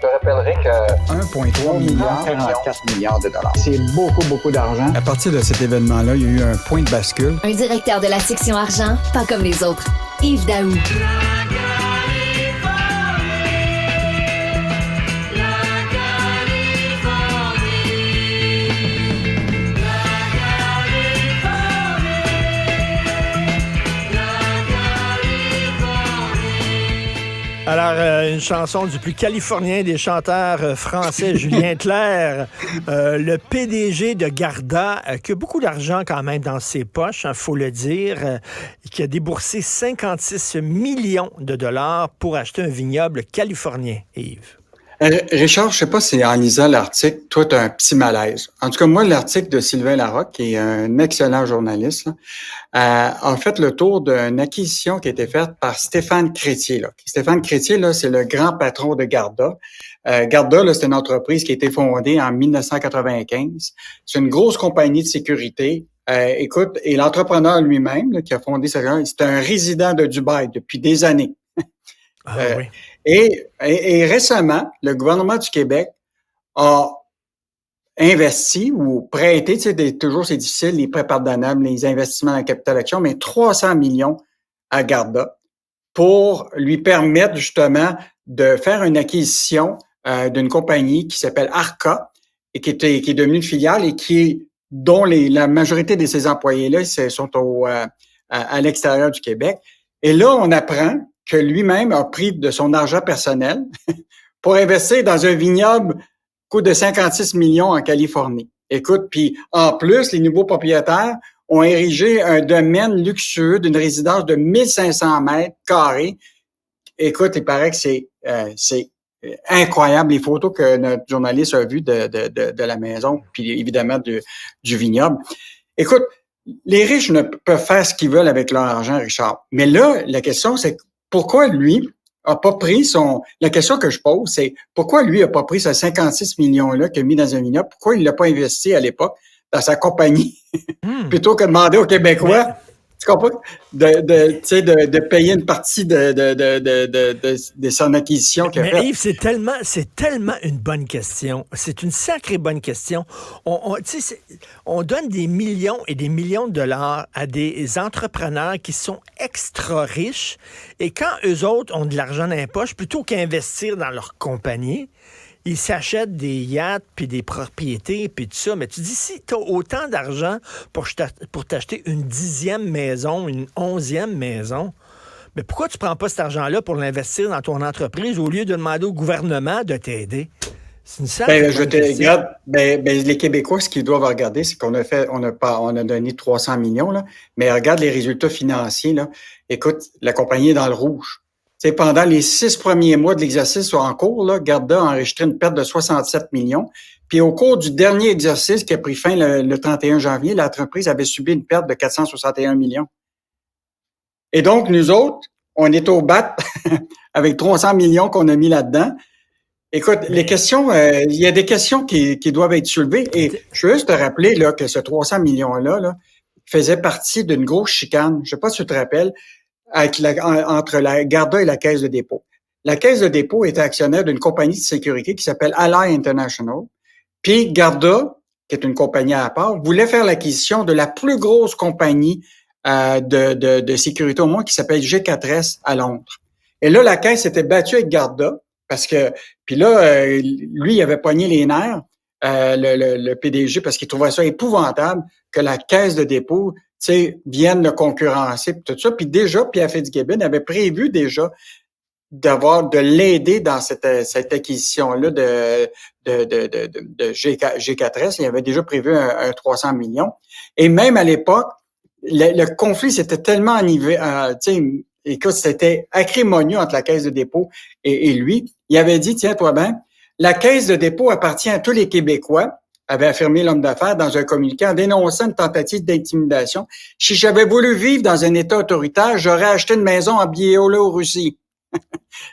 te rappellerai que 1,3 milliard, 44 milliards de dollars. c'est beaucoup, beaucoup d'argent. À partir de cet événement-là, il y a eu un point de bascule. Un directeur de la section argent, pas comme les autres. Yves Daou. Alors, une chanson du plus californien des chanteurs français, Julien Clerc, le PDG de Garda, qui a beaucoup d'argent quand même dans ses poches, faut le dire, qui a déboursé 56 millions de dollars pour acheter un vignoble californien, Yves. Richard, je sais pas si en lisant l'article, toi, tu as un petit malaise. En tout cas, moi, l'article de Sylvain Larocque, qui est un excellent journaliste, là, a fait le tour d'une acquisition qui a été faite par Stéphane Crétier. Là. Stéphane Crétier, là, c'est le grand patron de Garda. Garda, là, c'est une entreprise qui a été fondée en 1995. C'est une grosse compagnie de sécurité. Écoute, et l'entrepreneur lui-même, là, qui a fondé ça, c'est un résident de Dubaï depuis des années. Oui. Et récemment, le gouvernement du Québec a investi ou prêté, tu sais, toujours c'est difficile, les prêts pardonnables, les investissements dans la capital action, mais 300 millions à Garda pour lui permettre justement de faire une acquisition d'une compagnie qui s'appelle Arca et qui est devenue une filiale et dont la majorité de ses employés-là sont à l'extérieur du Québec. Et là, on apprend que lui-même a pris de son argent personnel pour investir dans un vignoble coût de 56 millions en Californie. Écoute, puis en plus, les nouveaux propriétaires ont érigé un domaine luxueux d'une résidence de 1500 mètres carrés. Écoute, il paraît que c'est incroyable les photos que notre journaliste a vues de la maison, puis évidemment du vignoble. Écoute, les riches ne peuvent faire ce qu'ils veulent avec leur argent, Richard. Mais là, la question, c'est pourquoi lui a pas pris la question que je pose, c'est pourquoi lui a pas pris ces 56 millions-là qu'il a mis dans un vignoble? Pourquoi il l'a pas investi à l'époque dans sa compagnie? Plutôt que de demander aux Québécois, tu comprends? De payer une partie de son acquisition qu'il a faite. Mais Yves, c'est tellement une bonne question. C'est une sacrée bonne question. On donne des millions et des millions de dollars à des entrepreneurs qui sont extra riches et quand eux autres ont de l'argent dans les poches, plutôt qu'investir dans leur compagnie, ils s'achètent des yachts, puis des propriétés, puis tout ça. Mais tu dis, si tu as autant d'argent pour t'acheter une 10e maison, une 11e maison, mais pourquoi tu prends pas cet argent-là pour l'investir dans ton entreprise au lieu de demander au gouvernement de t'aider? C'est une sacrée question. Les Québécois, ce qu'ils doivent regarder, c'est qu'on a donné 300 millions, là, mais regarde les résultats financiers, là. Écoute, la compagnie est dans le rouge. C'est pendant les 6 premiers mois de l'exercice en cours, là, Garda a enregistré une perte de 67 millions. Puis au cours du dernier exercice qui a pris fin le 31 janvier, l'entreprise avait subi une perte de 461 millions. Et donc, nous autres, on est au bat avec 300 millions qu'on a mis là-dedans. Écoute, les questions, il y a des questions qui doivent être soulevées. Et je veux juste te rappeler là, que ce 300 millions-là là, faisait partie d'une grosse chicane. Je sais pas si tu te rappelles, entre la Garda et la Caisse de dépôt. La Caisse de dépôt était actionnaire d'une compagnie de sécurité qui s'appelle Ally International. Puis Garda, qui est une compagnie à part, voulait faire l'acquisition de la plus grosse compagnie de sécurité au monde qui s'appelle G4S à Londres. Et là, la Caisse s'était battue avec Garda parce que, puis là, lui, il avait pogné les nerfs, le PDG, parce qu'il trouvait ça épouvantable que la Caisse de dépôt viennent le concurrencer, tout ça. Puis déjà, Pierre Fitzgibbon avait prévu déjà de l'aider dans cette acquisition-là de G4S. Il avait déjà prévu un 300 millions. Et même à l'époque, le conflit s'était tellement enivré, écoute, c'était acrimonieux entre la Caisse de dépôt et lui. Il avait dit, tiens-toi bien, la Caisse de dépôt appartient à tous les Québécois, avait affirmé l'homme d'affaires dans un communiqué en dénonçant une tentative d'intimidation. Si j'avais voulu vivre dans un État autoritaire, j'aurais acheté une maison à Biélorussie.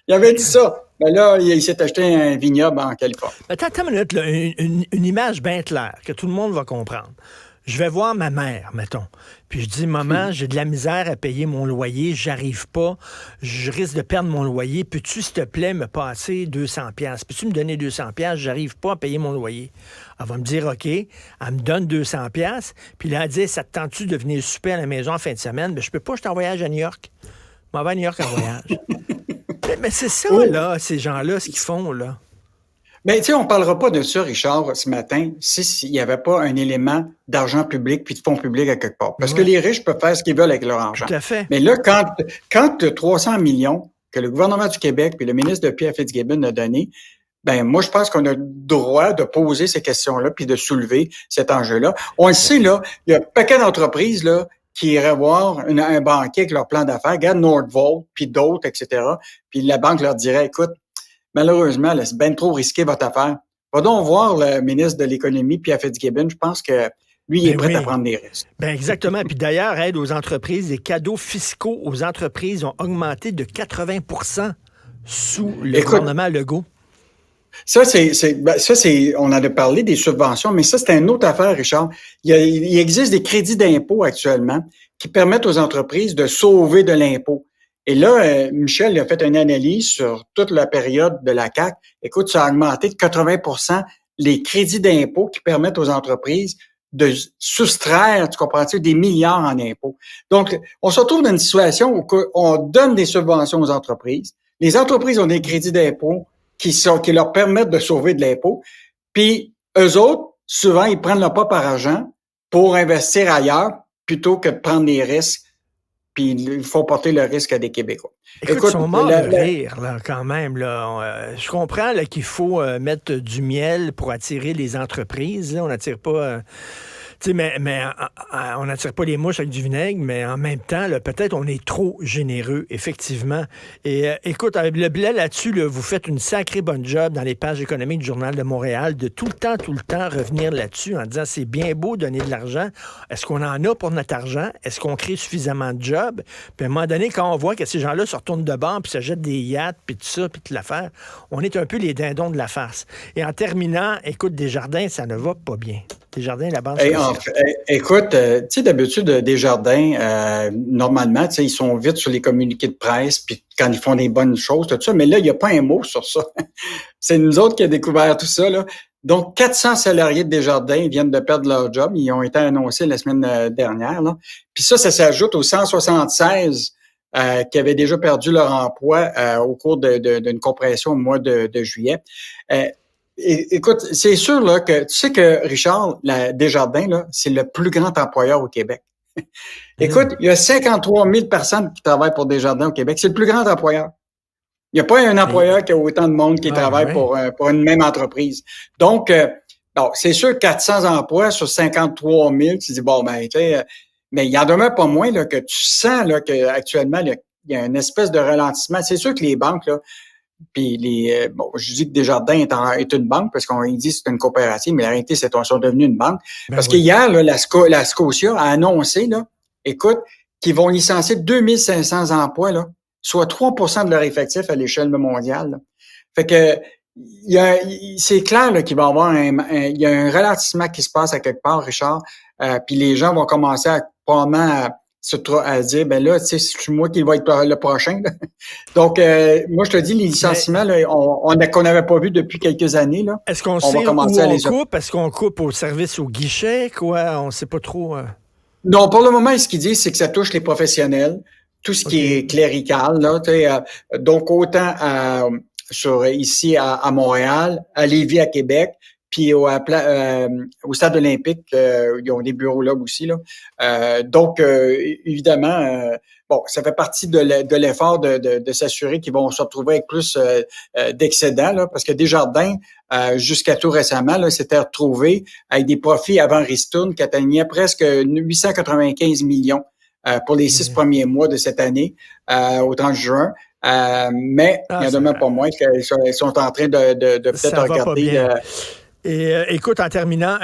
Il avait dit ça. Ben là, il s'est acheté un vignoble en Californie. Attends une minute, là, une image bien claire que tout le monde va comprendre. Je vais voir ma mère, mettons. Puis je dis, maman, j'ai de la misère à payer mon loyer, j'arrive pas, je risque de perdre mon loyer. Peux-tu, s'il te plaît, me passer 200$? Peux-tu me donner 200$? J'arrive pas à payer mon loyer. Elle va me dire, OK, elle me donne 200$. Puis là, elle dit, ça te tente-tu de venir souper à la maison en fin de semaine? Mais je peux pas, je suis en voyage à New York. Je m'en vais à New York en voyage. Mais c'est ça, là, ces gens-là, ce qu'ils font, là. Mais tu sais, on parlera pas de ça, Richard, ce matin, s'il n'y avait pas un élément d'argent public puis de fonds publics à quelque part. Parce que les riches peuvent faire ce qu'ils veulent avec leur argent. Tout à fait. Mais là, quand tu as 300 millions que le gouvernement du Québec puis le ministre de Pierre Fitzgibbon a donné, ben moi, je pense qu'on a le droit de poser ces questions-là puis de soulever cet enjeu-là. On le sait, là, il y a un paquet d'entreprises, là, qui iraient voir un banquier avec leur plan d'affaires, regarde Nordvolt, puis d'autres, etc. Puis la banque leur dirait, écoute, malheureusement, là, c'est bien trop risqué votre affaire. Va donc voir le ministre de l'Économie, Pierre Fitzgibbon. Je pense que lui, il est prêt à prendre des risques. Ben exactement. Puis d'ailleurs, aide aux entreprises, les cadeaux fiscaux aux entreprises ont augmenté de 80% sous le gouvernement Legault. Ça, on en a parlé des subventions, mais ça, c'est une autre affaire, Richard. Il existe des crédits d'impôt actuellement qui permettent aux entreprises de sauver de l'impôt. Et là, Michel a fait une analyse sur toute la période de la CAQ. Écoute, ça a augmenté de 80% les crédits d'impôt qui permettent aux entreprises de soustraire, tu comprends-tu, des milliards en impôts. Donc, on se retrouve dans une situation où on donne des subventions aux entreprises. Les entreprises ont des crédits d'impôt qui leur permettent de sauver de l'impôt. Puis, eux autres, souvent, ils prennent leur propre argent pour investir ailleurs plutôt que de prendre des risques. Puis, il faut porter le risque à des Québécois. Écoute, ils sont morts de rire, là, quand même. Là. Je comprends là, qu'il faut mettre du miel pour attirer les entreprises. Là. On n'attire pas... mais on n'attire pas les mouches avec du vinaigre, mais en même temps, là, peut-être on est trop généreux, effectivement. Et écoute, le blé là-dessus, là, vous faites une sacrée bonne job dans les pages économiques du Journal de Montréal de tout le temps revenir là-dessus en disant c'est bien beau donner de l'argent. Est-ce qu'on en a pour notre argent? Est-ce qu'on crée suffisamment de jobs? Puis à un moment donné, quand on voit que ces gens-là se retournent de bord puis se jettent des yachts puis tout ça, puis toute l'affaire, on est un peu les dindons de la farce. Et en terminant, écoute, Desjardins, ça ne va pas bien. Desjardins, la banque. Écoute, tu sais, d'habitude, Desjardins, normalement, tu sais, ils sont vite sur les communiqués de presse, puis quand ils font des bonnes choses, tout ça, mais là, il n'y a pas un mot sur ça. C'est nous autres qui avons découvert tout ça, là. Donc, 400 salariés de Desjardins viennent de perdre leur job. Ils ont été annoncés la semaine dernière, là. Puis ça s'ajoute aux 176 qui avaient déjà perdu leur emploi au cours d'une compression au mois de juillet. Écoute, c'est sûr là que tu sais que Richard, Desjardins, là, c'est le plus grand employeur au Québec. Écoute, il y a 53 000 personnes qui travaillent pour Desjardins au Québec. C'est le plus grand employeur. Il n'y a pas un employeur qui a autant de monde qui travaille pour une même entreprise. Donc, c'est sûr 400 emplois sur 53 000, tu dis, bon, ben, tu sais, mais il y en demeure pas moins là, que tu sens là, qu'actuellement, il y a une espèce de ralentissement. C'est sûr que les banques, là, puis je dis que Desjardins est une banque parce qu'on dit que c'est une coopérative, mais la réalité, c'est qu'ils sont devenus une banque. Parce que hier, là, la Scotia a annoncé, là, écoute, qu'ils vont licencier 2500 emplois, là, soit 3% de leur effectif à l'échelle mondiale. Là. Fait que c'est clair là, qu'il va y avoir il y a un ralentissement qui se passe à quelque part, Richard. Puis les gens vont commencer probablement à dire, ben là, tu sais, c'est moi qui va être le prochain. Là. Donc, moi, je te dis, les licenciements, là, qu'on n'avait pas vu depuis quelques années, là. Est-ce qu'on sait où on coupe? Est-ce qu'on coupe au service au guichet? Quoi? On ne sait pas trop. Non, pour le moment, ce qu'ils disent, c'est que ça touche les professionnels, tout ce qui est clérical, là. Tu sais, donc, autant ici à Montréal, à Lévis, à Québec, puis au stade olympique, ils ont des bureaux là aussi. Là. Donc, évidemment, ça fait partie de l'effort de s'assurer qu'ils vont se retrouver avec plus d'excédents, là, parce que Desjardins, jusqu'à tout récemment, là, s'était retrouvé avec des profits avant ristourne qui atteignaient presque 895 millions pour les 6 premiers mois de cette année, au 30 juin. Mais il y en a même pas moins qu'ils sont en train de peut-être regarder... Et écoute, en terminant,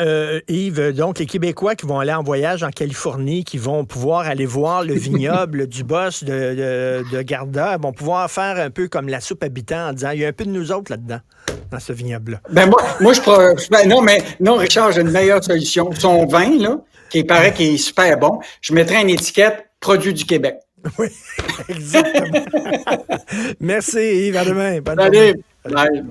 Yves, donc les Québécois qui vont aller en voyage en Californie, qui vont pouvoir aller voir le vignoble du boss de Garda, vont pouvoir faire un peu comme la soupe habitant en disant, il y a un peu de nous autres là-dedans, dans ce vignoble-là. Ben moi non, Richard, j'ai une meilleure solution. Son vin, là, qui paraît qu'il est super bon, je mettrais une étiquette « Produit du Québec ». Oui, exactement. Merci Yves, à demain. Bonne Salut. journée. Bye.